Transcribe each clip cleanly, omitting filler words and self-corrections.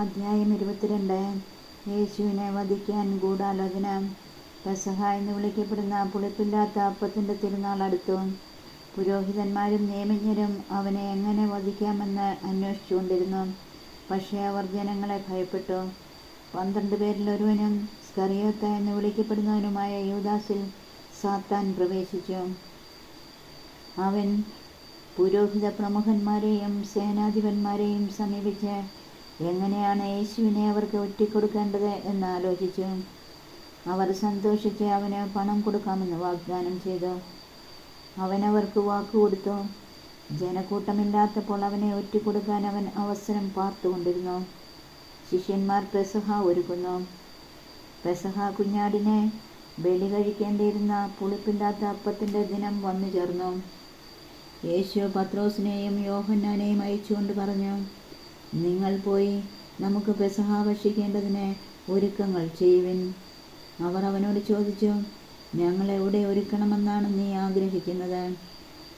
അധ്യായം 22. യേശുവിനെ വധിക്കാൻ ഗൂഢാലോചന. പെസഹ എന്ന് വിളിക്കപ്പെടുന്ന പുളിപ്പില്ലാത്ത അപ്പത്തിൻ്റെ തിരുനാൾ അടുത്തു. പുരോഹിതന്മാരും നിയമജ്ഞരും അവനെ എങ്ങനെ വധിക്കാമെന്ന് അന്വേഷിച്ചുകൊണ്ടിരുന്നു. പക്ഷേ അവർ ജനങ്ങളെ ഭയപ്പെട്ടു. 12 പേരിൽ ഒരുവനും സ്കറിയോത്ത എന്ന് വിളിക്കപ്പെടുന്നവനുമായ യൂദാസിൽ സാത്താൻ പ്രവേശിച്ചു. അവൻ പുരോഹിത പ്രമുഖന്മാരെയും സേനാധിപന്മാരെയും സമീപിച്ച് എങ്ങനെയാണ് യേശുവിനെ അവർക്ക് ഒറ്റിക്കൊടുക്കേണ്ടത് എന്ന് ആലോചിച്ചു. അവർ സന്തോഷിച്ച് അവന് പണം കൊടുക്കാമെന്ന് വാഗ്ദാനം ചെയ്തു. അവൻ അവർക്ക് വാക്കുകൊടുത്തു. ജനക്കൂട്ടമില്ലാത്തപ്പോൾ അവനെ ഒറ്റിക്കൊടുക്കാൻ അവൻ അവസരം പാർത്തുകൊണ്ടിരുന്നു. ശിഷ്യന്മാർ പെസഹ ഒരുക്കുന്നു. പെസഹ കുഞ്ഞാടിനെ ബലി കഴിക്കേണ്ടിയിരുന്ന പുളിപ്പില്ലാത്ത അപ്പത്തിൻ്റെ ദിനം വന്നു ചേർന്നു. യേശു പത്രോസിനെയും യോഹന്നാനെയും അയച്ചുകൊണ്ട് പറഞ്ഞു, നിങ്ങൾ പോയി നമുക്ക് പെസഹ ഭക്ഷിക്കേണ്ടതിന് ഒരുക്കങ്ങൾ ചെയ്യുവിൻ. അവർ അവനോട് ചോദിച്ചു, ഞങ്ങൾ എവിടെ ഒരുക്കണമെന്നാണ് നീ ആഗ്രഹിക്കുന്നത്?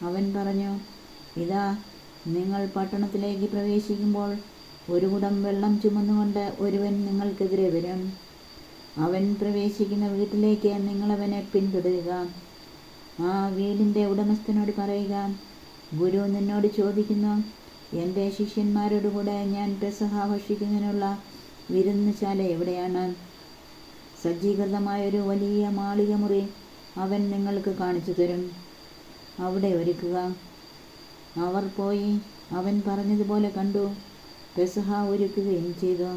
അവൻ പറഞ്ഞു, ഇതാ, നിങ്ങൾ പട്ടണത്തിലേക്ക് പ്രവേശിക്കുമ്പോൾ ഒരു കുടം വെള്ളം ചുമന്നുകൊണ്ട് ഒരുവൻ നിങ്ങൾക്കെതിരെ വരും. അവൻ പ്രവേശിക്കുന്ന വീട്ടിലേക്ക് നിങ്ങളവനെ പിന്തുടരുക. ആ വീടിൻ്റെ ഉടമസ്ഥനോട് പറയുക, ഗുരു നിന്നോട് ചോദിക്കുന്നു, എൻ്റെ ശിഷ്യന്മാരോടുകൂടെ ഞാൻ പെസഹ ഭക്ഷിക്കുന്നതിനുള്ള വിരുന്നുശാല എവിടെയാണ്? സജ്ജീകൃതമായൊരു വലിയ മാളിക മുറി അവൻ നിങ്ങൾക്ക് കാണിച്ചു തരും. അവിടെ ഒരുക്കുക. അവർ പോയി അവൻ പറഞ്ഞതുപോലെ കണ്ടു. പെസഹ ഒരുക്കുകയും ചെയ്തു.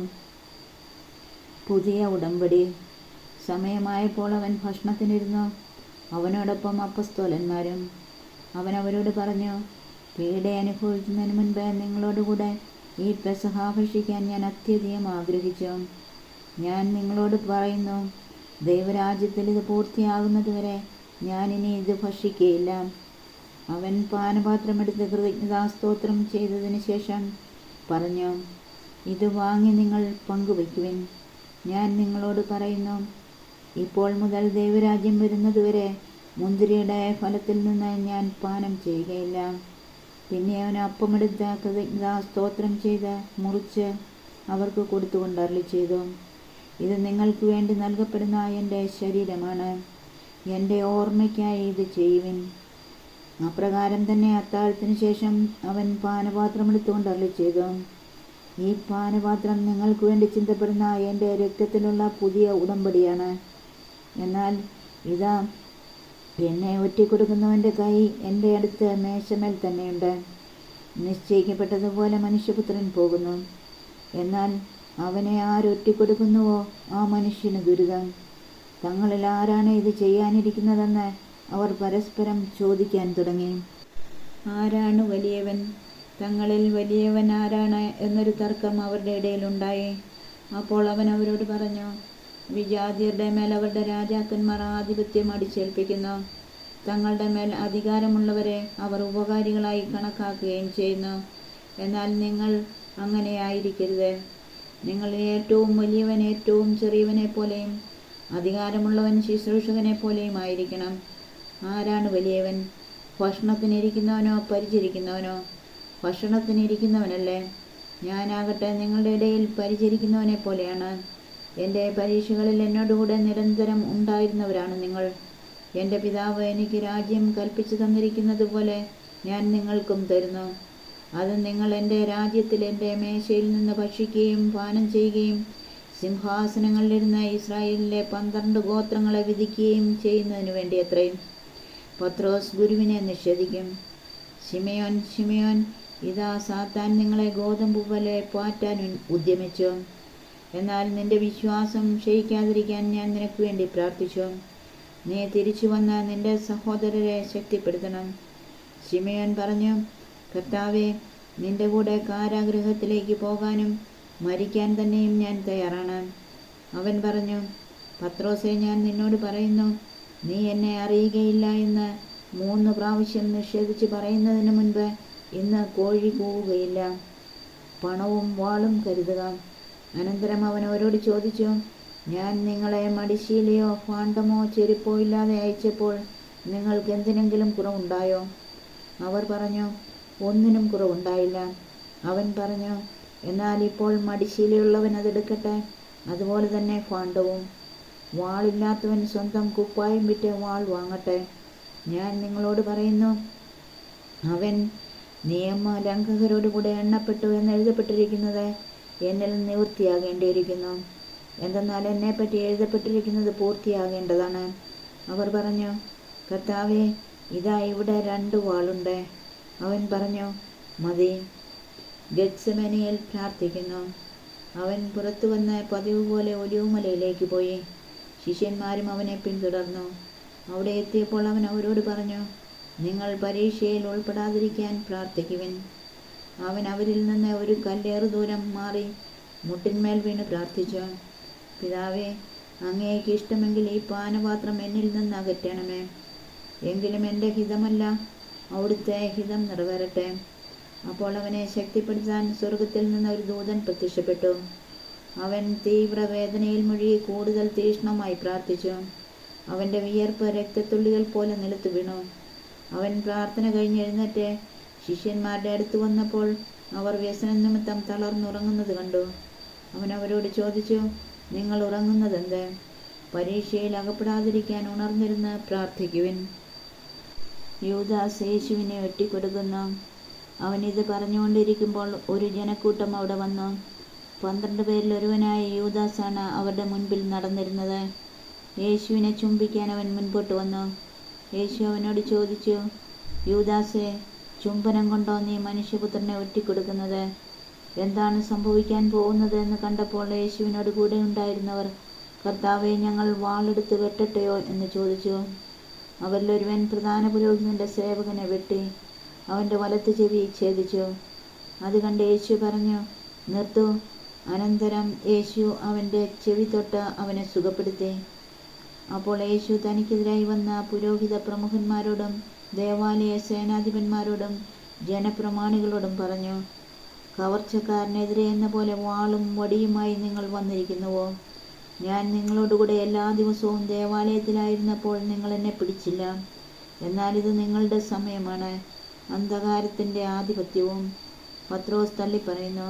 പുതിയ ഉടമ്പടി. സമയമായപ്പോൾ അവൻ ഭക്ഷണത്തിനിരുന്നു. അവനോടൊപ്പം അപ്പസ്തോലന്മാരും. അവൻ അവരോട് പറഞ്ഞു, പീഡ അനുഭവിക്കുന്നതിന് മുൻപ് നിങ്ങളോടുകൂടെ ഈ പെസഹ ഭക്ഷിക്കാൻ ഞാൻ അത്യധികം ആഗ്രഹിച്ചു. ഞാൻ നിങ്ങളോട് പറയുന്നു, ദൈവരാജ്യത്തിൽ ഇത് പൂർത്തിയാകുന്നതുവരെ ഞാനിനി ഇത് ഭക്ഷിക്കുകയില്ല. അവൻ പാനപാത്രമെടുത്ത് കൃതജ്ഞതാസ്തോത്രം ചെയ്തതിന് ശേഷം പറഞ്ഞു, ഇത് വാങ്ങി നിങ്ങൾ പങ്കുവയ്ക്കുവിൻ. ഞാൻ നിങ്ങളോട് പറയുന്നു, ഇപ്പോൾ മുതൽ ദൈവരാജ്യം വരുന്നതുവരെ മുന്തിരിയുടെ ഫലത്തിൽ നിന്ന് ഞാൻ പാനം ചെയ്യുകയില്ല. പിന്നെ അവൻ അപ്പമെടുത്ത് കൃതജ്ഞതാസ്തോത്രം ചെയ്ത് മുറിച്ച് അവർക്ക് കൊടുത്തുകൊണ്ട് അരുളി ചെയ്തു, ഇത് നിങ്ങൾക്ക് വേണ്ടി നൽകപ്പെടുന്ന എൻ്റെ ശരീരമാണ്. എൻ്റെ ഓർമ്മയ്ക്കായി ഇത് ചെയ്യുവിൻ. അപ്രകാരം തന്നെ അത്താഴത്തിന് ശേഷം അവൻ പാനപാത്രമെടുത്തുകൊണ്ട് അരുളി ചെയ്തു, ഈ പാനപാത്രം നിങ്ങൾക്ക് വേണ്ടി ചിന്തപ്പെടുന്ന എൻ്റെ രക്തത്തിലുള്ള പുതിയ ഉടമ്പടിയാണ്. എന്നാൽ ഇതാ, എന്നെ ഒറ്റിക്കൊടുക്കുന്നവൻ്റെ കൈ എൻ്റെ അടുത്ത് മേശമേൽ തന്നെയുണ്ട്. നിശ്ചയിക്കപ്പെട്ടതുപോലെ മനുഷ്യപുത്രൻ പോകുന്നു. എന്നാൽ അവനെ ആരൊറ്റിക്കൊടുക്കുന്നുവോ ആ മനുഷ്യന് ദുരിതം. തങ്ങളിൽ ആരാണ് ഇത് ചെയ്യാനിരിക്കുന്നതെന്ന് അവർ പരസ്പരം ചോദിക്കാൻ തുടങ്ങി. ആരാണ് വലിയവൻ? തങ്ങളിൽ വലിയവൻ ആരാണ് എന്നൊരു തർക്കം അവരുടെ ഇടയിലുണ്ടായി. അപ്പോൾ അവൻ അവരോട് പറഞ്ഞു, വിജാതിയരുടെ മേൽ അവരുടെ രാജാക്കന്മാർ ആധിപത്യം അടിച്ചേൽപ്പിക്കുന്നു. തങ്ങളുടെ മേൽ അധികാരമുള്ളവരെ അവർ ഉപകാരികളായി കണക്കാക്കുകയും ചെയ്യുന്നു. എന്നാൽ നിങ്ങൾ അങ്ങനെയായിരിക്കരുത്. നിങ്ങളിൽ ഏറ്റവും വലിയവൻ ഏറ്റവും ചെറിയവനെ പോലെയും അധികാരമുള്ളവൻ ശുശ്രൂഷകനെ പോലെയും ആയിരിക്കണം. ആരാണ് വലിയവൻ? ഭക്ഷണത്തിനിരിക്കുന്നവനോ പരിചരിക്കുന്നവനോ? ഭക്ഷണത്തിനിരിക്കുന്നവനല്ലേ? ഞാനാകട്ടെ നിങ്ങളുടെ ഇടയിൽ പരിചരിക്കുന്നവനെ പോലെയാണ്. എൻ്റെ പരീക്ഷകളിൽ എന്നോടുകൂടെ നിരന്തരം ഉണ്ടായിരുന്നവരാണ് നിങ്ങൾ. എൻ്റെ പിതാവ് എനിക്ക് രാജ്യം കൽപ്പിച്ചു തന്നിരിക്കുന്നത് പോലെ ഞാൻ നിങ്ങൾക്കും തരുന്നു. അത് നിങ്ങൾ എൻ്റെ രാജ്യത്തിൽ എൻ്റെ മേശയിൽ നിന്ന് ഭക്ഷിക്കുകയും പാനം ചെയ്യുകയും സിംഹാസനങ്ങളിലിരുന്ന ഇസ്രായേലിലെ 12 ഗോത്രങ്ങളെ വിധിക്കുകയും ചെയ്യുന്നതിന് വേണ്ടി അത്രയും. പത്രോസ് ഗുരുവിനെ നിഷേധിക്കും. ശിമയോൻ, ശിമയോൻ, ഇതാ, സാത്താൻ നിങ്ങളെ ഗോതമ്പ് പോലെ പാറ്റാൻ ഉദ്യമിച്ചു. എന്നാൽ നിന്റെ വിശ്വാസം ക്ഷയിക്കാതിരിക്കാൻ ഞാൻ നിനക്ക് വേണ്ടി പ്രാർത്ഥിച്ചു. നീ തിരിച്ചു വന്ന് നിന്റെ സഹോദരരെ ശക്തിപ്പെടുത്തണം. ശിമയോൻ പറഞ്ഞു, കർത്താവേ, നിന്റെ കൂടെ കാരാഗൃഹത്തിലേക്ക് പോകാനും മരിക്കാൻ തന്നെയും ഞാൻ തയ്യാറാണ്. അവൻ പറഞ്ഞു, പത്രോസേ, ഞാൻ നിന്നോട് പറയുന്നു, നീ എന്നെ അറിയുകയില്ല എന്ന് 3 പ്രാവശ്യം നിഷേധിച്ച് പറയുന്നതിന് മുൻപ് ഇന്ന് കോഴി കൂവുകയില്ല. പണവും വാളും കരുതുക. അനന്തരം അവൻ അവരോട് ചോദിച്ചു, ഞാൻ നിങ്ങളെ മടിശീലയോ ഭാണ്ഡമോ ചെരുപ്പോ ഇല്ലാതെ അയച്ചപ്പോൾ നിങ്ങൾക്ക് എന്തിനെങ്കിലും കുറവുണ്ടായോ? അവർ പറഞ്ഞു, ഒന്നിനും കുറവുണ്ടായില്ല. അവൻ പറഞ്ഞു, എന്നാൽ ഇപ്പോൾ മടിശീലയുള്ളവൻ അതെടുക്കട്ടെ. അതുപോലെ തന്നെ ഭാണ്ഡവും. വാളില്ലാത്തവൻ സ്വന്തം കുപ്പായം വിറ്റ് വാൾ വാങ്ങട്ടെ. ഞാൻ നിങ്ങളോട് പറയുന്നു, അവൻ നിയമലംഘകരോടുകൂടെ എണ്ണപ്പെട്ടു എന്ന് എഴുതപ്പെട്ടിരിക്കുന്നത് എന്നിൽ നിവൃത്തിയാകേണ്ടിയിരിക്കുന്നു. എന്തെന്നാൽ എന്നെപ്പറ്റി എഴുതപ്പെട്ടിരിക്കുന്നത് പൂർത്തിയാകേണ്ടതാണ്. അവർ പറഞ്ഞു, കർത്താവേ, ഇതാ ഇവിടെ 2 വാളുണ്ട്. അവൻ പറഞ്ഞു, മതി. ഗെത്സമനിയിൽ പ്രാർത്ഥിക്കുന്നു. അവൻ പുറത്തു വന്ന് പതിവ് പോലെ ഒലിവുമലയിലേക്ക് പോയി. ശിഷ്യന്മാരും അവനെ പിന്തുടർന്നു. അവിടെ എത്തിയപ്പോൾ അവൻ അവരോട് പറഞ്ഞു, നിങ്ങൾ പരീക്ഷയിൽ ഉൾപ്പെടാതിരിക്കാൻ പ്രാർത്ഥിക്കുവിൻ. അവൻ അവരിൽ നിന്ന് ഒരു കല്ലേറു ദൂരം മാറി മുട്ടിന്മേൽ വീണ് പ്രാർത്ഥിച്ചു, പിതാവേ, അങ്ങേക്ക് ഇഷ്ടമെങ്കിൽ ഈ പാനപാത്രം എന്നിൽ നിന്ന് അകറ്റണമേ. എങ്കിലും എൻ്റെ ഹിതമല്ല, അവിടുത്തെ ഹിതം നിറവേറട്ടെ. അപ്പോൾ അവനെ ശക്തിപ്പെടുത്താൻ സ്വർഗത്തിൽ നിന്ന് ഒരു ദൂതൻ പ്രത്യക്ഷപ്പെട്ടു. അവൻ തീവ്രവേദനയിൽ മുഴുകി കൂടുതൽ തീക്ഷ്ണമായി പ്രാർത്ഥിച്ചു. അവൻ്റെ വിയർപ്പ് രക്തത്തുള്ളികൾ പോലെ നിലത്തു വീണു. അവൻ പ്രാർത്ഥന കഴിഞ്ഞ് എഴുന്നേറ്റ് ശിഷ്യന്മാരുടെ അടുത്ത് വന്നപ്പോൾ അവർ വ്യസന നിമിത്തം തളർന്നുറങ്ങുന്നത് കണ്ടു. അവൻ അവരോട് ചോദിച്ചു, നിങ്ങൾ ഉറങ്ങുന്നതെന്ത്? പരീക്ഷയിൽ അകപ്പെടാതിരിക്കാൻ ഉണർന്നിരുന്ന് പ്രാർത്ഥിക്കുവിൻ. യൂദാസ് യേശുവിനെ ഒറ്റിക്കൊടുക്കുന്നു. അവൻ ഇത് പറഞ്ഞുകൊണ്ടിരിക്കുമ്പോൾ ഒരു ജനക്കൂട്ടം അവിടെ വന്നു. 12 പേരിൽ ഒരുവനായ യൂദാസാണ് അവരുടെ മുൻപിൽ നടന്നിരുന്നത്. യേശുവിനെ ചുംബിക്കാൻ അവൻ മുൻപോട്ട് വന്നു. യേശു അവനോട് ചോദിച്ചു, യൂദാസേ, ചുംബനം കൊണ്ടോ നീ മനുഷ്യപുത്രനെ ഒറ്റിക്കൊടുക്കുന്നത്? എന്താണ് സംഭവിക്കാൻ പോകുന്നത് എന്ന് കണ്ടപ്പോൾ യേശുവിനോട് കൂടെ ഉണ്ടായിരുന്നവർ, കർത്താവെ, ഞങ്ങൾ വാളെടുത്ത് വെട്ടട്ടെയോ എന്ന് ചോദിച്ചു. അവരിലൊരുവൻ പ്രധാന പുരോഹിതന്റെ സേവകനെ വെട്ടി അവൻ്റെ വലത്ത് ചെവി ഛേദിച്ചു. അത് കണ്ട് യേശു പറഞ്ഞു, നിർത്തൂ. അനന്തരം യേശു അവൻ്റെ ചെവി തൊട്ട് അവനെ സുഖപ്പെടുത്തി. അപ്പോൾ യേശു തനിക്കെതിരായി വന്ന പുരോഹിത പ്രമുഖന്മാരോടും ദേവാലയ സേനാധിപന്മാരോടും ജനപ്രമാണികളോടും പറഞ്ഞു, കവർച്ചക്കാരനെതിരെ എന്ന പോലെ വാളും വടിയുമായി നിങ്ങൾ വന്നിരിക്കുന്നുവോ? ഞാൻ നിങ്ങളോടുകൂടെ എല്ലാ ദിവസവും ദേവാലയത്തിലായിരുന്നപ്പോൾ നിങ്ങൾ എന്നെ പിടിച്ചില്ല. എന്നാൽ ഇത് നിങ്ങളുടെ സമയമാണ്, അന്ധകാരത്തിൻ്റെ ആധിപത്യവും. പത്രോസ് തള്ളിപ്പറയുന്നു.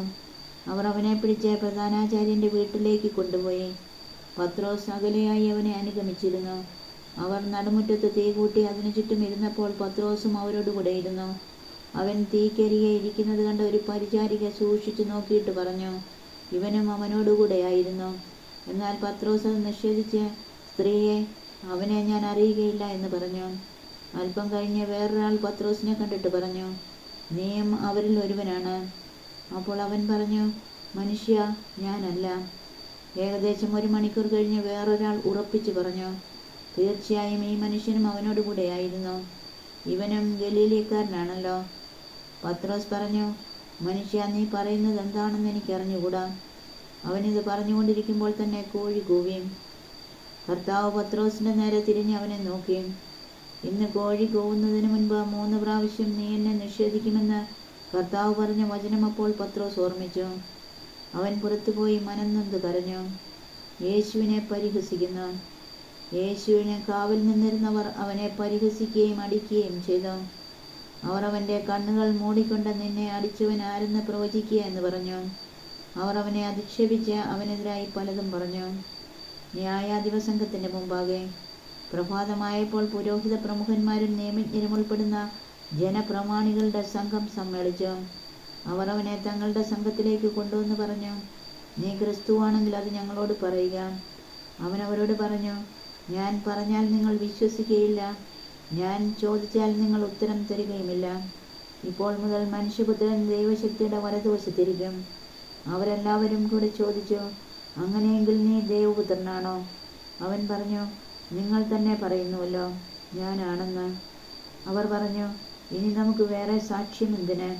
അവർ അവനെ പിടിച്ച് പ്രധാനാചാര്യൻ്റെ വീട്ടിലേക്ക് കൊണ്ടുപോയി. പത്രോസ് അകലെയായി അവനെ അനുഗമിച്ചിരുന്നു. അവർ നടുമുറ്റത്ത് തീ കൂട്ടി അതിനു ചുറ്റും ഇരുന്നപ്പോൾ പത്രോസും അവരോടുകൂടെ ഇരുന്നു. അവൻ തീക്കരികെ ഇരിക്കുന്നത് കണ്ട് ഒരു പരിചാരിക സൂക്ഷിച്ചു നോക്കിയിട്ട് പറഞ്ഞു, ഇവനും അവനോടുകൂടെയായിരുന്നു. എന്നാൽ പത്രോസ് അത് നിഷേധിച്ച്, സ്ത്രീയെ, അവനെ ഞാൻ അറിയുകയില്ല എന്ന് പറഞ്ഞു. അല്പം കഴിഞ്ഞ് വേറൊരാൾ പത്രോസിനെ കണ്ടിട്ട് പറഞ്ഞു, നീയും അവരിൽ ഒരുവനാണ്. അപ്പോൾ അവൻ പറഞ്ഞു, മനുഷ്യ, ഞാനല്ല. ഏകദേശം 1 മണിക്കൂർ കഴിഞ്ഞ് വേറൊരാൾ ഉറപ്പിച്ചു പറഞ്ഞു, തീർച്ചയായും ഈ മനുഷ്യനും അവനോടുകൂടെയായിരുന്നു. ഇവനും ഗലീലക്കാരനാണല്ലോ. പത്രോസ് പറഞ്ഞു, മനുഷ്യ, നീ പറയുന്നത് എന്താണെന്ന് എനിക്കറിഞ്ഞുകൂടാ. അവനിത് പറഞ്ഞുകൊണ്ടിരിക്കുമ്പോൾ തന്നെ കോഴി കൂവി. കർത്താവ് പത്രോസിൻ്റെ നേരെ തിരിഞ്ഞ് അവനെ നോക്കി. ഇന്ന് കോഴി കൂവുന്നതിന് മുൻപ് 3 പ്രാവശ്യം നീ എന്നെ നിഷേധിക്കുമെന്ന് കർത്താവ് പറഞ്ഞ വചനം അപ്പോൾ പത്രോസ് ഓർമ്മിച്ചു. അവൻ പുറത്തുപോയി മനംനൊന്ത് കരഞ്ഞു. യേശുവിനെ പരിഹസിക്കുന്നു. യേശുവിനെ കാവൽ നിന്നിരുന്നവർ അവനെ പരിഹസിക്കുകയും അടിക്കുകയും ചെയ്തു. അവർ അവൻ്റെ കണ്ണുകൾ മൂടിക്കൊണ്ട്, നിന്നെ അടിച്ചവൻ ആരെന്ന് പ്രവചിക്കുക എന്ന് പറഞ്ഞു. അവർ അവനെ അധിക്ഷേപിച്ച് അവനെതിരായി പലതും പറഞ്ഞു. ന്യായാധിപസംഘത്തിൻ്റെ മുമ്പാകെ പ്രഭാതമായപ്പോൾ പുരോഹിത പ്രമുഖന്മാരും നിയമജ്ഞരും ഉൾപ്പെടുന്ന ജനപ്രമാണികളുടെ സംഘം സമ്മേളിച്ചു. അവർ അവനെ തങ്ങളുടെ സംഘത്തിലേക്ക് കൊണ്ടുവന്ന് പറഞ്ഞു, നീ ക്രിസ്തുവാണെങ്കിൽ അത് ഞങ്ങളോട് പറയുക. അവൻ അവരോട് പറഞ്ഞു, ഞാൻ പറഞ്ഞാൽ നിങ്ങൾ വിശ്വസിക്കുകയില്ല, ഞാൻ ചോദിച്ചാൽ നിങ്ങൾ ഉത്തരം തരികയുമില്ല. ഇപ്പോൾ മുതൽ മനുഷ്യപുത്രൻ ദൈവശക്തിയുടെ വലതുവശത്തിരിക്കും. അവരെല്ലാവരും കൂടെ ചോദിച്ചു, അങ്ങനെയെങ്കിൽ നീ ദൈവപുത്രനാണോ? അവൻ പറഞ്ഞു, നിങ്ങൾ തന്നെ പറയുന്നുവല്ലോ, ഞാനാണെന്ന്. അവർ പറഞ്ഞു, ഇനി നമുക്ക് വേറെ സാക്ഷ്യം എന്തിന്?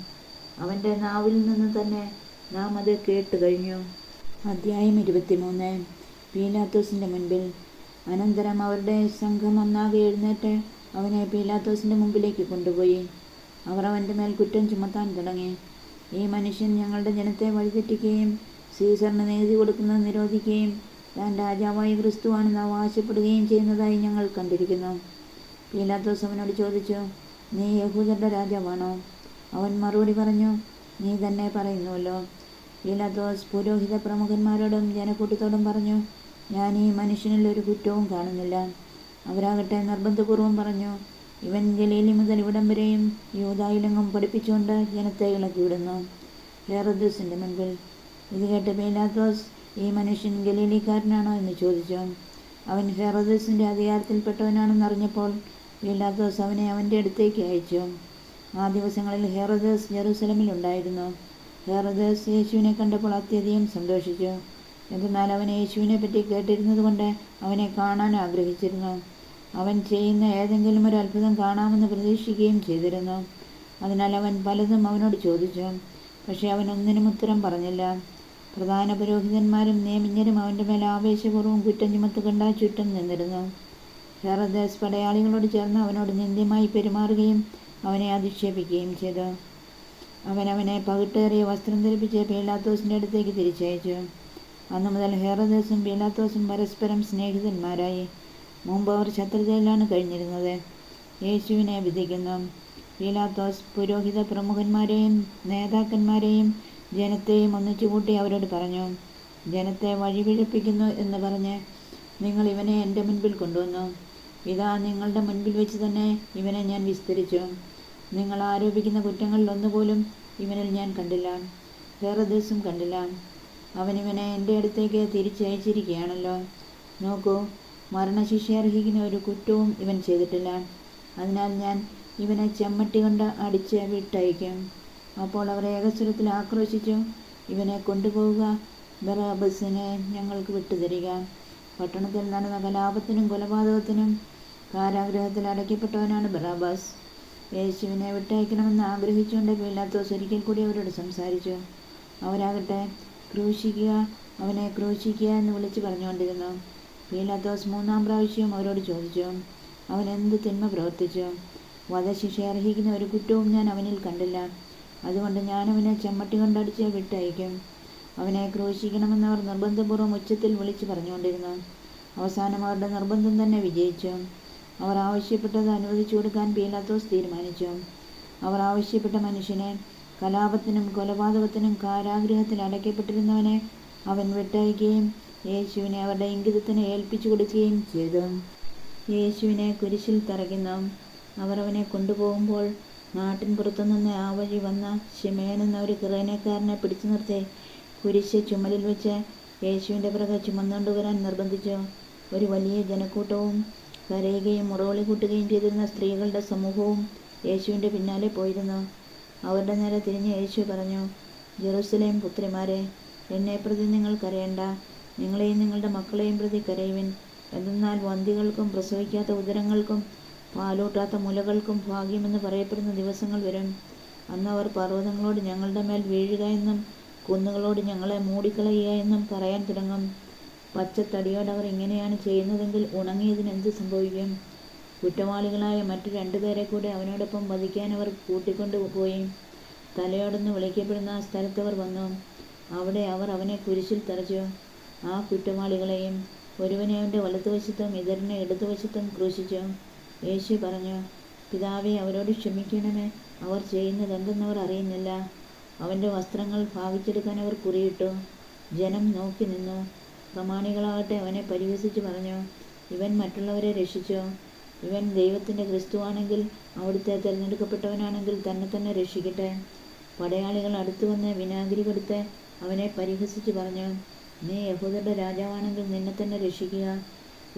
അവൻ്റെ നാവിൽ നിന്ന് തന്നെ നാം അത് കേട്ടു കഴിഞ്ഞു. അധ്യായം 23. പീലാത്തോസിൻ്റെ മുൻപിൽ. അനന്തരം അവരുടെ സംഘം ഒന്നാകെ എഴുന്നേറ്റ് അവനെ പീലാത്തോസിൻ്റെ മുമ്പിലേക്ക് കൊണ്ടുപോയി. അവർ അവൻ്റെ മേൽ കുറ്റം ചുമത്താൻ തുടങ്ങി. ഈ മനുഷ്യൻ ഞങ്ങളുടെ ജനത്തെ വഴിതെറ്റിക്കുകയും സീസറിന് നീതി കൊടുക്കുന്നത് നിരോധിക്കുകയും താൻ രാജാവായി ക്രിസ്തുവാണെന്ന് അവകാശപ്പെടുകയും ചെയ്യുന്നതായി ഞങ്ങൾ കണ്ടിരിക്കുന്നു. പീലാത്തോസ് അവനോട് ചോദിച്ചു, നീ യഹൂദരുടെ രാജാവാണോ? അവൻ മറുപടി പറഞ്ഞു, നീ തന്നെ പറയുന്നുവല്ലോ. പീലാത്തോസ് പുരോഹിത പ്രമുഖന്മാരോടും ജനക്കൂട്ടത്തോടും പറഞ്ഞു, ഞാൻ ഈ മനുഷ്യനിൽ ഒരു കുറ്റവും കാണുന്നില്ല. അവരാകട്ടെ നിർബന്ധപൂർവം പറഞ്ഞു, ഇവൻ ഗലീലി മുതൽ ഇവിടം വരെയും യൂദായിലെങ്ങും പഠിപ്പിച്ചുകൊണ്ട് ജനത്തെ ഇളക്കിവിടുന്നു. ഹെരോദസിൻ്റെ മുൻപിൽ. ഇത് കേട്ട് പീലാത്തോസ്, ഈ മനുഷ്യൻ ഗലീലിക്കാരനാണോ എന്ന് ചോദിച്ചു. അവൻ ഹെരോദസിൻ്റെ അധികാരത്തിൽപ്പെട്ടവനാണെന്നറിഞ്ഞപ്പോൾ പീലാത്തോസ് അവനെ അവൻ്റെ അടുത്തേക്ക് അയച്ചു. ആ ദിവസങ്ങളിൽ ഹെരോദസ് ജെറുസലമിലുണ്ടായിരുന്നു. ഹെരോദസ് യേശുവിനെ കണ്ടപ്പോൾ അത്യധികം സന്തോഷിച്ചു. എന്തെന്നാൽ അവൻ യേശുവിനെ പറ്റി കേട്ടിരുന്നതുകൊണ്ട് അവനെ കാണാൻ ആഗ്രഹിച്ചിരുന്നു. അവൻ ചെയ്യുന്ന ഏതെങ്കിലും ഒരു അത്ഭുതം കാണാമെന്ന് പ്രതീക്ഷിക്കുകയും ചെയ്തിരുന്നു. അതിനാൽ അവൻ പലതും അവനോട് ചോദിച്ചു. പക്ഷേ അവൻ ഒന്നിനും ഉത്തരം പറഞ്ഞില്ല. പ്രധാന പുരോഹിതന്മാരും നിയമജ്ഞരും അവൻ്റെ മേൽ ആവേശപൂർവ്വം കുറ്റം ചുമത്തുകൊണ്ട് ചുറ്റും നിന്നിരുന്നു. ഹെരോദസ് പടയാളികളോട് ചേർന്ന് അവനോട് നിന്ദ്യമായി പെരുമാറുകയും അവനെ അധിക്ഷേപിക്കുകയും ചെയ്തു. അവനെ പകിട്ടേറിയ വസ്ത്രം ധരിപ്പിച്ച് പീലാത്തോസിൻ്റെ അടുത്തേക്ക് തിരിച്ചയച്ചു. അന്നു മുതൽ ഹെരോദസും പീലാത്തോസും പരസ്പരം സ്നേഹിതന്മാരായി. മുമ്പ് അവർ ശത്രുതയിലാണ് കഴിഞ്ഞിരുന്നത്. യേശുവിനെ വിധിക്കുന്നു. പീലാത്തോസ് പുരോഹിത പ്രമുഖന്മാരെയും നേതാക്കന്മാരെയും ജനത്തെയും ഒന്നിച്ചുകൂട്ടി അവരോട് പറഞ്ഞു, ജനത്തെ വഴിപിഴപ്പിക്കുന്നു എന്ന് പറഞ്ഞ് നിങ്ങൾ ഇവനെ എൻ്റെ മുൻപിൽ കൊണ്ടുവന്നു. ഇതാ, നിങ്ങളുടെ മുൻപിൽ വെച്ച് തന്നെ ഇവനെ ഞാൻ വിസ്തരിച്ചു. നിങ്ങൾ ആരോപിക്കുന്ന കുറ്റങ്ങളിൽ ഒന്നുപോലും ഇവനിൽ ഞാൻ കണ്ടില്ല, ഹെരോദസും കണ്ടില്ല. അവനിവനെ എൻ്റെ അടുത്തേക്ക് തിരിച്ചയച്ചിരിക്കുകയാണല്ലോ. നോക്കൂ, മരണശിക്ഷ അർഹിക്കുന്ന ഒരു കുറ്റവും ഇവൻ ചെയ്തിട്ടില്ല. അതിനാൽ ഞാൻ ഇവനെ ചെമ്മട്ടി കൊണ്ട് അടിച്ച് വിട്ടയക്കും. അപ്പോൾ അവർ ഏകസ്വരത്തിൽ ആക്രോശിച്ചു, ഇവനെ കൊണ്ടുപോവുക, ബറാബസിനെ ഞങ്ങൾക്ക് വിട്ടുതരിക. പട്ടണത്തിൽ നടന്ന കലാപത്തിനും കൊലപാതകത്തിനും കാരാഗ്രഹത്തിൽ അടയ്ക്കപ്പെട്ടവനാണ് ബറാബാസ്. യേശുവിനെ വിട്ടയക്കണമെന്ന് ആഗ്രഹിച്ചുകൊണ്ട് പീലാത്തോസ് ഒരിക്കൽ കൂടി അവരോട് സംസാരിച്ചു. അവരാകട്ടെ, ക്രൂശിക്കുക, അവനെ ക്രൂശിക്കുക എന്ന് വിളിച്ചു പറഞ്ഞുകൊണ്ടിരുന്നു. പീലാത്തോസ് 3-ാം പ്രാവശ്യവും അവരോട് ചോദിച്ചു, അവൻ എന്ത് തിന്മ പ്രവർത്തിച്ചു? വധശിക്ഷ അർഹിക്കുന്ന ഒരു കുറ്റവും ഞാൻ അവനിൽ കണ്ടില്ല. അതുകൊണ്ട് ഞാനവനെ ചെമ്മട്ടി കൊണ്ടടിച്ച് വിട്ടയക്കും. അവനെ ക്രൂശിക്കണമെന്ന് അവർ നിർബന്ധപൂർവ്വം ഉച്ചത്തിൽ വിളിച്ചു പറഞ്ഞുകൊണ്ടിരുന്നു. അവസാനം അവരുടെ നിർബന്ധം തന്നെ വിജയിച്ചു. അവർ ആവശ്യപ്പെട്ടത് അനുവദിച്ചു കൊടുക്കാൻ പീലാത്തോസ് തീരുമാനിച്ചു. അവർ ആവശ്യപ്പെട്ട മനുഷ്യനെ, കലാപത്തിനും കൊലപാതകത്തിനും കാരാഗ്രഹത്തിൽ അടയ്ക്കപ്പെട്ടിരുന്നവനെ അവൻ വിട്ടയക്കുകയും യേശുവിനെ അവരുടെ ഇംഗിതത്തിന് ഏൽപ്പിച്ചു കൊടുക്കുകയും ചെയ്തു. യേശുവിനെ കുരിശിൽ തറയ്ക്കുന്നു. അവർ അവനെ കൊണ്ടുപോകുമ്പോൾ നാട്ടിൻ പുറത്തുനിന്ന് ആ വഴി വന്ന ശിമയോൻ എന്ന ഒരു കിറേനക്കാരനെ പിടിച്ചു നിർത്തി കുരിശ് ചുമലിൽ വെച്ച് യേശുവിൻ്റെ പിറകെ ചുമന്നുകൊണ്ടുവരാൻ നിർബന്ധിച്ചു. ഒരു വലിയ ജനക്കൂട്ടവും കരയുകയും മുറവിളി കൂട്ടുകയും ചെയ്തിരുന്ന സ്ത്രീകളുടെ സമൂഹവും യേശുവിൻ്റെ പിന്നാലെ പോയിരുന്നു. അവരുടെ നേരെ തിരിഞ്ഞ് യേശു പറഞ്ഞു, ജെറുസലേം പുത്രിമാരെ, എന്നെ പ്രതി നിങ്ങൾ കരയണ്ട. നിങ്ങളെയും നിങ്ങളുടെ മക്കളെയും പ്രതി കരയുവിൻ. എന്തെന്നാൽ വന്ധ്യകൾക്കും പ്രസവിക്കാത്ത ഉദരങ്ങൾക്കും പാലൂട്ടാത്ത മുലകൾക്കും ഭാഗ്യമെന്ന് പറയപ്പെടുന്ന ദിവസങ്ങൾ വരും. അന്ന് അവർ പർവ്വതങ്ങളോട് ഞങ്ങളുടെ മേൽ വീഴുക എന്നും കുന്നുകളോട് ഞങ്ങളെ മൂടിക്കളയുക എന്നും പറയാൻ തുടങ്ങും. പച്ചത്തടിയോട് അവർ ഇങ്ങനെയാണ് ചെയ്യുന്നതെങ്കിൽ ഉണങ്ങിയതിന് എന്ത് സംഭവിക്കും? കുറ്റവാളികളായ മറ്റു 2 പേരെ കൂടെ അവനോടൊപ്പം വധിക്കാൻ അവർ കൂട്ടിക്കൊണ്ടുപോയി. തലയോടെന്ന് വിളിക്കപ്പെടുന്ന ആ സ്ഥലത്തവർ വന്നു. അവിടെ അവർ അവനെ കുരിശിൽ തറച്ചു. ആ കുറ്റവാളികളെയും ഒരുവനെ അവൻ്റെ വലതുവശത്തും ഇതരനെ ഇടതുവശത്തും ക്രൂശിച്ചു. യേശു പറഞ്ഞു, പിതാവേ, അവരോട് ക്ഷമിക്കണമേ, അവർ ചെയ്യുന്നതെന്തെന്നവർ അറിയുന്നില്ല. അവൻ്റെ വസ്ത്രങ്ങൾ ഭാഗിച്ചെടുക്കാൻ അവർ കുറിയിട്ടു. ജനം നോക്കി നിന്നു. പ്രമാണികളാകട്ടെ അവനെ പരിഹസിച്ച് പറഞ്ഞു, ഇവൻ മറ്റുള്ളവരെ രക്ഷിച്ചു. ഇവൻ ദൈവത്തിൻ്റെ ക്രിസ്തുവാണെങ്കിൽ, അവിടുത്തെ തിരഞ്ഞെടുക്കപ്പെട്ടവനാണെങ്കിൽ തന്നെ രക്ഷിക്കട്ടെ. പടയാളികൾ അടുത്തു വന്ന് വിനാഗിരി കൊടുത്ത് അവനെ പരിഹസിച്ച് പറഞ്ഞു, നീ യഹൂദരുടെ രാജാവാണെങ്കിൽ നിന്നെ തന്നെ രക്ഷിക്കുക.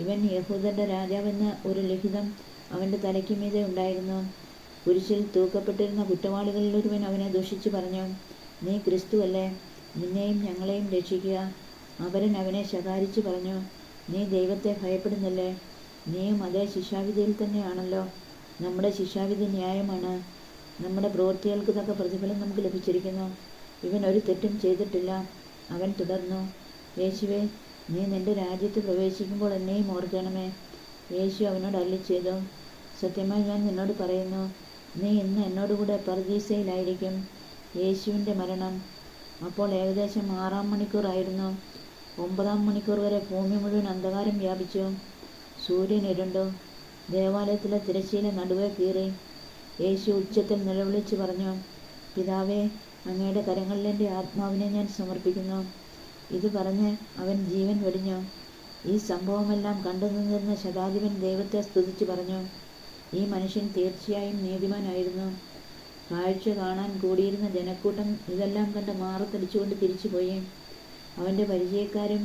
ഇവൻ യഹൂദരുടെ രാജാവെന്ന് ഒരു ലിഖിതം അവൻ്റെ തലയ്ക്ക് മീതെ ഉണ്ടായിരുന്നു. കുരിശിൽ തൂക്കപ്പെട്ടിരുന്ന കുറ്റവാളികളിൽ ഒരുവൻ അവനെ ദുഷിച്ചു പറഞ്ഞു, നീ ക്രിസ്തുവല്ലേ? നിന്നെയും ഞങ്ങളെയും രക്ഷിക്കുക. അപരൻ അവനെ ശകാരിച്ചു പറഞ്ഞു, നീ ദൈവത്തെ ഭയപ്പെടുന്നില്ലേ? നീയും അതേ ശിക്ഷാവിധിയിൽ തന്നെയാണല്ലോ. നമ്മുടെ ശിക്ഷാവിധി ന്യായമാണ്. നമ്മുടെ പ്രവൃത്തികൾക്ക് തക്ക പ്രതിഫലം നമുക്ക് ലഭിച്ചിരിക്കുന്നു. ഇവൻ ഒരു തെറ്റും ചെയ്തിട്ടില്ല. അവൻ തുടർന്നു, യേശുവേ, നീ നിന്റെ രാജ്യത്ത് പ്രവേശിക്കുമ്പോൾ എന്നെയും ഓർക്കണമേ. യേശു അവനോട് അരുളിച്ചെയ്തു, സത്യമായി ഞാൻ നിന്നോട് പറയുന്നു, നീ ഇന്ന് എന്നോടുകൂടെ പറുദീസയിലായിരിക്കും. യേശുവിൻ്റെ മരണം. അപ്പോൾ ഏകദേശം 6-ാം മണിക്കൂറായിരുന്നു. 9-ാം മണിക്കൂർ വരെ ഭൂമി മുഴുവൻ അന്ധകാരം വ്യാപിച്ചു. സൂര്യൻ ഇരുണ്ടു. ദേവാലയത്തിലെ തിരശ്ശീല നടുവെ കീറി. യേശു ഉച്ചത്തിൽ നിലവിളിച്ച് പറഞ്ഞു, പിതാവേ, അങ്ങയുടെ കരങ്ങളിൽ എൻ്റെ ആത്മാവിനെ ഞാൻ സമർപ്പിക്കുന്നു. ഇത് പറഞ്ഞ് അവൻ ജീവൻ വെടിഞ്ഞു. ഈ സംഭവമെല്ലാം കണ്ടു നിന്നിരുന്ന ശതാധിപൻ ദൈവത്തെ സ്തുതിച്ചു പറഞ്ഞു, ഈ മനുഷ്യൻ തീർച്ചയായും നീതിമാനായിരുന്നു. കാഴ്ച കാണാൻ കൂടിയിരുന്ന ജനക്കൂട്ടം ഇതെല്ലാം കണ്ട് മാറത്തടിച്ചുകൊണ്ട് തിരിച്ചുപോയി. അവൻ്റെ പരിചയക്കാരും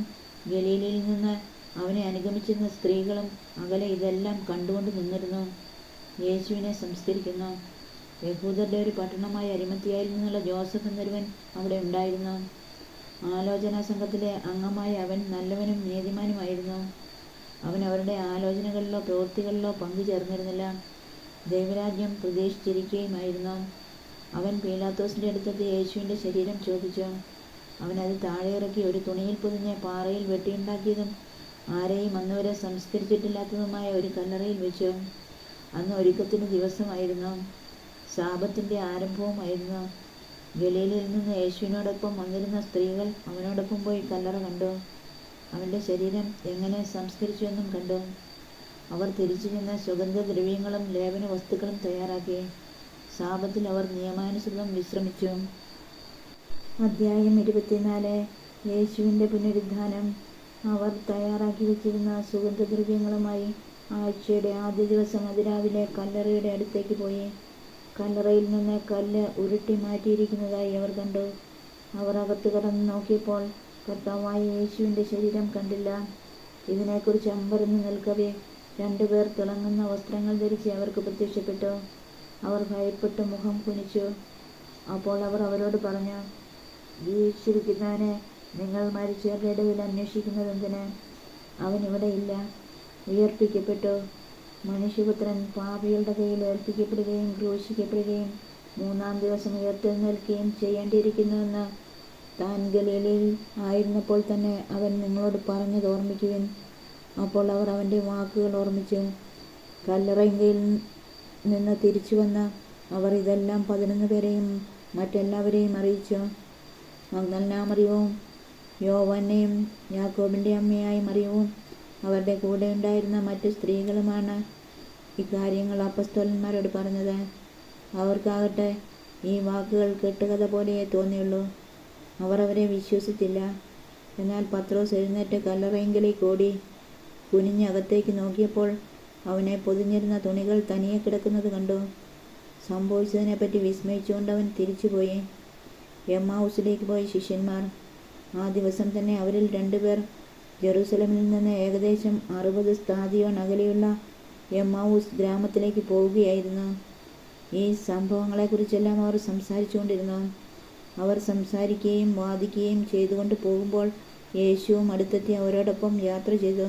ഗലീലയിൽ നിന്ന് അവനെ അനുഗമിച്ചിരുന്ന സ്ത്രീകളും അകലെ ഇതെല്ലാം കണ്ടുകൊണ്ട് നിന്നിരുന്നു. യേശുവിനെ സംസ്കരിക്കുന്നു. യഹൂദരുടെ ഒരു പട്ടണമായ അരിമത്തിയായിൽ നിന്നുള്ള ജോസഫ് എന്നൊരുവൻ അവിടെ ഉണ്ടായിരുന്നു. ആലോചനാ സംഘത്തിലെ അംഗമായ അവൻ നല്ലവനും നീതിമാനുമായിരുന്നു. അവൻ അവരുടെ ആലോചനകളിലോ പ്രവൃത്തികളിലോ പങ്കുചേർന്നിരുന്നില്ല, ദൈവരാജ്യം പ്രതീക്ഷിച്ചിരിക്കുകയുമായിരുന്നു. അവൻ പീലാത്തോസിൻ്റെ അടുത്തെത്തി യേശുവിൻ്റെ ശരീരം ചോദിച്ചു. അവനത് താഴെ ഇറക്കി ഒരു തുണിയിൽ പൊതിഞ്ഞ് പാറയിൽ വെട്ടിയുണ്ടാക്കിയതും ആരെയും അന്നുവരെ സംസ്കരിച്ചിട്ടില്ലാത്തതുമായ ഒരു കല്ലറയിൽ വെച്ചു. അന്ന് ഒരുക്കത്തിന് ദിവസമായിരുന്നു, സാബത്തിൻ്റെ ആരംഭവുമായിരുന്നു. ഗലീലയിൽ നിന്ന് യേശുവിനോടൊപ്പം വന്നിരുന്ന സ്ത്രീകൾ അവനോടൊപ്പം പോയി കല്ലറ കണ്ടു. അവൻ്റെ ശരീരം എങ്ങനെ സംസ്കരിച്ചുവെന്നും കണ്ടു. അവർ തിരിച്ചു ചെന്ന് സുഗന്ധദ്രവ്യങ്ങളും ലേപന വസ്തുക്കളും തയ്യാറാക്കി. സാബത്തിൽ അവർ നിയമാനുസൃതം വിശ്രമിച്ചു. അധ്യായം 24. യേശുവിൻ്റെ പുനരുത്ഥാനം. അവർ തയ്യാറാക്കി വെച്ചിരുന്ന സുഗന്ധദ്രവ്യങ്ങളുമായി ആഴ്ചയുടെ ആദ്യ ദിവസം അതിരാവിലെ കല്ലറയുടെ അടുത്തേക്ക് പോയി. കല്ലറയിൽ നിന്ന് കല്ല് ഉരുട്ടി മാറ്റിയിരിക്കുന്നതായി അവർ കണ്ടു. അവർ അകത്ത് കടന്ന് നോക്കിയപ്പോൾ കർത്താവായ യേശുവിൻ്റെ ശരീരം കണ്ടില്ല. ഇതിനെക്കുറിച്ച് അമ്പരന്ന് നിൽക്കവേ 2 പേർ തിളങ്ങുന്ന വസ്ത്രങ്ങൾ ധരിച്ച് അവർക്ക് പ്രത്യക്ഷപ്പെട്ടു. അവർ ഭയപ്പെട്ട് മുഖം കുനിച്ചു. അപ്പോൾ അവർ അവരോട് പറഞ്ഞു, ജീവിച്ചിരിക്കുന്നവനെ നിങ്ങൾ മരിച്ചവരുടെ ഇടയിൽ അന്വേഷിക്കുന്നതെന്തിന്? അവൻ ഇവിടെ ഇല്ല, ഉയർപ്പിക്കപ്പെട്ടു. മനുഷ്യപുത്രൻ പാപികളുടെ കയ്യിൽ ഏൽപ്പിക്കപ്പെടുകയും ക്രൂശിക്കപ്പെടുകയും 3-ാം ദിവസം ഉയർത്തെഴുന്നേൽക്കുകയും ചെയ്യേണ്ടിയിരിക്കുന്നുവെന്ന് താൻ ഗലീലയിൽ ആയിരുന്നപ്പോൾ തന്നെ അവൻ നിങ്ങളോട് പറഞ്ഞത് ഓർമ്മിക്കുവിൻ. അപ്പോൾ അവർ അവൻ്റെ വാക്കുകൾ ഓർമ്മിച്ചു. കല്ലറയിൽ നിന്ന് തിരിച്ചു വന്ന അവർ ഇതെല്ലാം 11 പേരെയും മറ്റെല്ലാവരെയും അറിയിച്ചു. മഗ്ദലന മറിയവും യോവന്നയും യാക്കോബിൻ്റെ അമ്മയായ മറിയവും അവരുടെ കൂടെ ഉണ്ടായിരുന്ന മറ്റ് സ്ത്രീകളുമാണ് ഇക്കാര്യങ്ങൾ അപ്പസ്തോലന്മാരോട് പറഞ്ഞത്. അവർക്കാകട്ടെ ഈ വാക്കുകൾ കെട്ടുകഥ പോലെയേ തോന്നിയുള്ളൂ. അവർ അവരെ വിശ്വസിച്ചില്ല. എന്നാൽ പത്രോസ് എഴുന്നേറ്റ് കല്ലറയിങ്കലേക്ക് ഓടി കുനിഞ്ഞ് അകത്തേക്ക് നോക്കിയപ്പോൾ അവനെ പൊതിഞ്ഞിരുന്ന തുണികൾ തനിയെ കിടക്കുന്നത് കണ്ടു. സംഭവിച്ചതിനെപ്പറ്റി വിസ്മയിച്ചുകൊണ്ട് അവൻ തിരിച്ചുപോയി. എമ്മാവൂസിലേക്ക് പോയ ശിഷ്യന്മാർ. ആ ദിവസം തന്നെ അവരിൽ 2 പേർ ജെറുസലമിൽ നിന്ന് ഏകദേശം 60 സ്താദിയോൻ അകലെയുള്ള എമ്മാവൂസ് ഗ്രാമത്തിലേക്ക് പോവുകയായിരുന്നു. ഈ സംഭവങ്ങളെക്കുറിച്ചെല്ലാം അവർ സംസാരിച്ചുകൊണ്ടിരുന്നു. അവർ സംസാരിക്കുകയും വാദിക്കുകയും ചെയ്തുകൊണ്ട് പോകുമ്പോൾ യേശുവും അടുത്തെത്തി അവരോടൊപ്പം യാത്ര ചെയ്തു.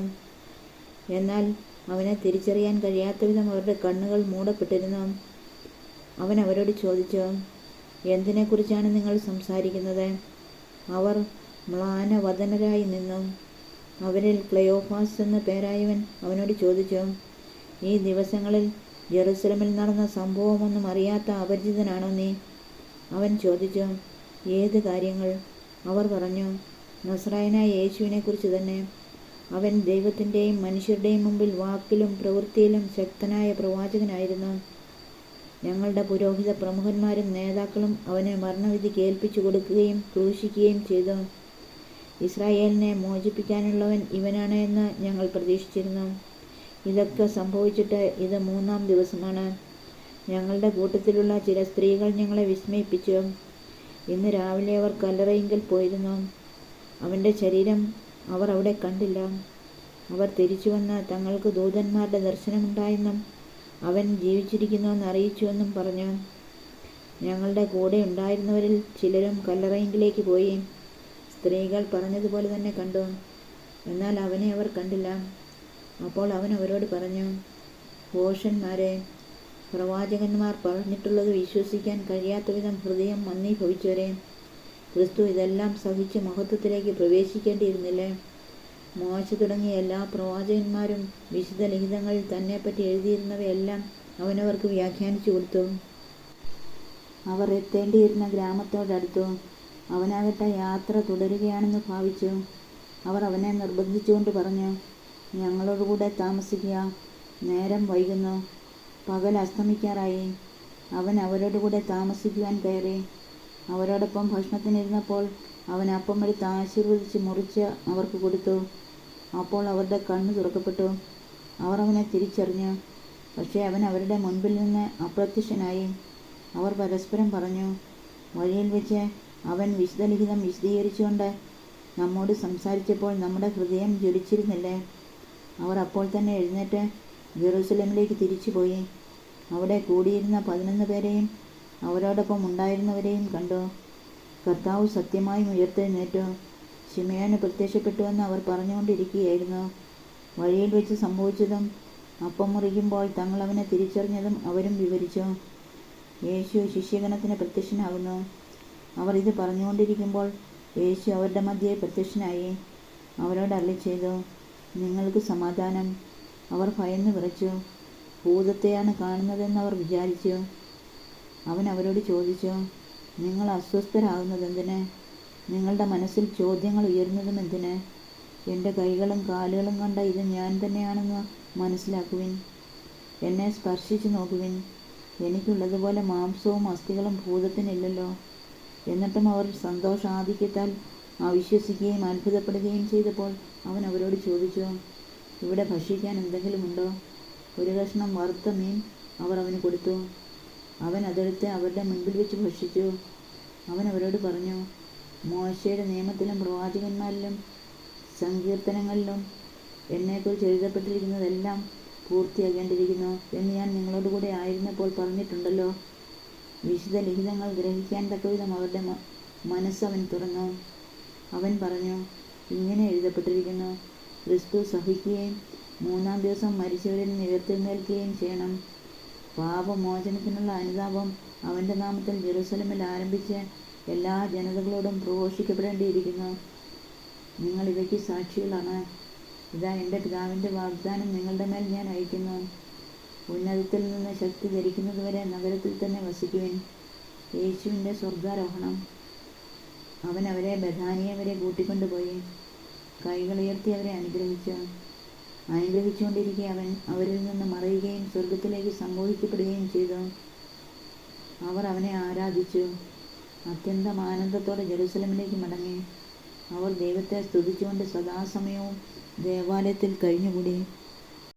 എന്നാൽ അവനെ തിരിച്ചറിയാൻ കഴിയാത്ത വിധം അവരുടെ കണ്ണുകൾ മൂടപ്പെട്ടിരുന്നു. അവൻ അവരോട് ചോദിച്ചു, എന്തിനെക്കുറിച്ചാണ് നിങ്ങൾ സംസാരിക്കുന്നത്? അവർ മ്ലാനവദനരായി നിന്നു. അവരിൽ ക്ലെയോഫാസ് എന്ന പേരായവൻ അവനോട് ചോദിച്ചു, ഈ ദിവസങ്ങളിൽ ജെറുസലമിൽ നടന്ന സംഭവമൊന്നും അറിയാത്ത അപരിചിതനാണോ നീ? അവൻ ചോദിച്ചു, ഏത് കാര്യങ്ങൾ? അവർ പറഞ്ഞു, നസ്രായനായ യേശുവിനെക്കുറിച്ച് തന്നെ. അവൻ ദൈവത്തിൻ്റെയും മനുഷ്യരുടെയും മുമ്പിൽ വാക്കിലും പ്രവൃത്തിയിലും ശക്തനായ പ്രവാചകനായിരുന്നു. ഞങ്ങളുടെ പുരോഹിത പ്രമുഖന്മാരും നേതാക്കളും അവനെ മരണവിധി കേൾപ്പിച്ചു കൊടുക്കുകയും ക്രൂശിക്കുകയും ചെയ്തു. ഇസ്രായേലിനെ മോചിപ്പിക്കാനുള്ളവൻ ഇവനാണ് എന്ന് ഞങ്ങൾ പ്രതീക്ഷിച്ചിരുന്നു. ഇതൊക്കെ സംഭവിച്ചിട്ട് ഇത് 3-ാം ദിവസമാണ്. ഞങ്ങളുടെ കൂട്ടത്തിലുള്ള ചില സ്ത്രീകൾ ഞങ്ങളെ വിസ്മയിപ്പിച്ചു. ഇന്ന് രാവിലെ അവർ കല്ലറയിങ്കൽ പോയിരുന്നു. അവൻ്റെ ശരീരം അവർ അവിടെ കണ്ടില്ല. അവർ തിരിച്ചു വന്ന് തങ്ങൾക്ക് ദൂതന്മാരുടെ ദർശനമുണ്ടായെന്നും അവൻ ജീവിച്ചിരിക്കുന്നുവെന്ന് അറിയിച്ചുവെന്നും പറഞ്ഞു. ഞങ്ങളുടെ കൂടെ ഉണ്ടായിരുന്നവരിൽ ചിലരും കല്ലറയിങ്കിലേക്ക് പോയി സ്ത്രീകൾ പറഞ്ഞതുപോലെ തന്നെ കണ്ടു. എന്നാൽ അവനെ അവർ കണ്ടില്ല. അപ്പോൾ അവൻ അവരോട് പറഞ്ഞു, ഭോഷന്മാരെ, പ്രവാചകന്മാർ പറഞ്ഞിട്ടുള്ളത് വിശ്വസിക്കാൻ കഴിയാത്ത വിധം ഹൃദയം മന്ദീഭവിച്ചവരെ, ക്രിസ്തു ഇതെല്ലാം സഹിച്ച് മഹത്വത്തിലേക്ക് പ്രവേശിക്കേണ്ടിയിരുന്നില്ലേ? മോശ തുടങ്ങിയ എല്ലാ പ്രവാചകന്മാരും വിശുദ്ധ ലിഖിതങ്ങളിൽ തന്നെപ്പറ്റി എഴുതിയിരുന്നവയെല്ലാം അവനവർക്ക് വ്യാഖ്യാനിച്ചു കൊടുത്തു. അവർ എത്തേണ്ടിയിരുന്ന ഗ്രാമത്തോടടുത്തു. അവനാകട്ടെ യാത്ര തുടരുകയാണെന്ന് ഭാവിച്ചു. അവർ അവനെ നിർബന്ധിച്ചുകൊണ്ട് പറഞ്ഞു, ഞങ്ങളോടുകൂടെ താമസിക്കുക, നേരം വൈകുന്നു, പകൽ അസ്തമിക്കാറായി. അവൻ അവരോട് കൂടെ താമസിക്കുവാൻ കയറി. അവരോടൊപ്പം ഭക്ഷണത്തിനിരുന്നപ്പോൾ അവൻ അപ്പം എടുത്ത് ആശീർവദിച്ച് മുറിച്ച് അവർക്ക് കൊടുത്തു. അപ്പോൾ അവരുടെ കണ്ണ് തുറക്കപ്പെട്ടു. അവർ അവനെ തിരിച്ചറിഞ്ഞു. പക്ഷേ അവൻ അവരുടെ മുൻപിൽ നിന്ന് അപ്രത്യക്ഷനായി. അവർ പരസ്പരം പറഞ്ഞു, വഴിയിൽ വെച്ച് അവൻ വിശുദ്ധലിഖിതം വിശദീകരിച്ചുകൊണ്ട് നമ്മോട് സംസാരിച്ചപ്പോൾ നമ്മുടെ ഹൃദയം ജ്വലിച്ചിരുന്നില്ലേ? അവർ അപ്പോൾ തന്നെ എഴുന്നേറ്റ് ജെറുസലേമിലേക്ക് തിരിച്ചുപോയി. അവിടെ കൂടിയിരുന്ന 11 പേരെയും അവരോടൊപ്പം ഉണ്ടായിരുന്നവരെയും കണ്ടു. കർത്താവ് സത്യമായും ഉയർത്തെഴുന്നേറ്റു, ശിമയോന് പ്രത്യക്ഷപ്പെട്ടുവെന്ന് അവർ പറഞ്ഞുകൊണ്ടിരിക്കുകയായിരുന്നു. വഴിയിൽ വെച്ച് സംഭവിച്ചതും അപ്പം മുറിക്കുമ്പോൾ തങ്ങൾ അവനെ തിരിച്ചറിഞ്ഞതും അവരും വിവരിച്ചു. യേശു ശിഷ്യഗണത്തിന് പ്രത്യക്ഷനാകുന്നു. അവർ ഇത് പറഞ്ഞുകൊണ്ടിരിക്കുമ്പോൾ യേശു അവരുടെ മധ്യേ പ്രത്യക്ഷനായി അവരോട് അരുളിച്ചെയ്തു, നിങ്ങൾക്ക് സമാധാനം. അവർ ഭയന്ന് വിറച്ചു. ഭൂതത്തെയാണ് കാണുന്നതെന്ന് അവർ വിചാരിച്ചു. അവൻ അവരോട് ചോദിച്ചു, നിങ്ങൾ അസ്വസ്ഥരാകുന്നതെന്തിന്? നിങ്ങളുടെ മനസ്സിൽ ചോദ്യങ്ങൾ ഉയരുന്നതും എന്തിന്? എൻ്റെ കൈകളും കാലുകളും കണ്ട ഇത് ഞാൻ തന്നെയാണെന്ന് മനസ്സിലാക്കുവിൻ. എന്നെ സ്പർശിച്ചു നോക്കുവിൻ. എനിക്കുള്ളതുപോലെ മാംസവും അസ്ഥികളും ഭൂതത്തിനില്ലല്ലോ. എന്നിട്ടും അവർ സന്തോഷാധിക്യത്താൽ അവിശ്വസിക്കുകയും അത്ഭുതപ്പെടുകയും ചെയ്തപ്പോൾ അവൻ അവരോട് ചോദിച്ചു, ഇവിടെ ഭക്ഷിക്കാൻ എന്തെങ്കിലും ഉണ്ടോ? ഒരു കഷ്ണം വറുത്ത മീൻ അവർ അവന് കൊടുത്തു. അവൻ അതെടുത്ത് അവരുടെ മുൻപിൽ വെച്ച് ഭക്ഷിച്ചു. അവൻ അവരോട് പറഞ്ഞു, മോശയുടെ നിയമത്തിലും പ്രവാചകന്മാരിലും സങ്കീർത്തനങ്ങളിലും എന്നെക്കുറിച്ച് എഴുതപ്പെട്ടിരിക്കുന്നതെല്ലാം പൂർത്തിയാകേണ്ടിയിരിക്കുന്നു എന്ന് ഞാൻ നിങ്ങളോട് കൂടെ ആയിരുന്നപ്പോൾ പറഞ്ഞിട്ടുണ്ടല്ലോ. വിശുദ്ധ ലിഖിതങ്ങൾ ഗ്രഹിക്കാൻ തക്കവിധം അവരുടെ മനസ്സ് അവൻ തുറന്നു. അവൻ പറഞ്ഞു, ഇങ്ങനെ എഴുതപ്പെട്ടിരിക്കുന്നു, ക്രിസ്തു സഹിക്കുകയും 3-ാം ദിവസം മരിച്ചവരിൽ നിന്ന് ഉയർത്തെഴുന്നേൽക്കുകയും ചെയ്യണം. പാപമോചനത്തിനുള്ള അനുതാപം അവൻ്റെ നാമത്തിൽ ജെറുസലേമിൽ ആരംഭിച്ച് എല്ലാ ജനതകളോടും പ്രഘോഷിക്കപ്പെടേണ്ടിയിരിക്കുന്നു. നിങ്ങൾ ഇവയ്ക്ക് സാക്ഷികളാണ്. ഇതാ എൻ്റെ പിതാവിൻ്റെ വാഗ്ദാനം നിങ്ങളുടെ മേൽ ഞാൻ അയക്കുന്നു. ഉന്നതത്തിൽ നിന്ന് ശക്തി ധരിക്കുന്നതുവരെ നഗരത്തിൽ തന്നെ വസിക്കുവിൻ. യേശുവിൻ്റെ സ്വർഗാരോഹണം. അവൻ അവരെ ബഥാനിയ വരെ കൂട്ടിക്കൊണ്ടുപോയി കൈകളുയർത്തി അവരെ അനുഗ്രഹിച്ചുകൊണ്ടിരിക്കെ അവൻ അവരിൽ നിന്ന് മറയുകയും സ്വർഗത്തിലേക്ക് സംഭവിക്കപ്പെടുകയും ചെയ്തു. അവർ അവനെ ആരാധിച്ചു. അത്യന്തം ആനന്ദത്തോടെ ജെറുസലേമിലേക്ക് മടങ്ങി. അവർ ദൈവത്തെ സ്തുതിച്ചുകൊണ്ട് സദാസമയവും ദേവാലയത്തിൽ കഴിഞ്ഞുകൂടി.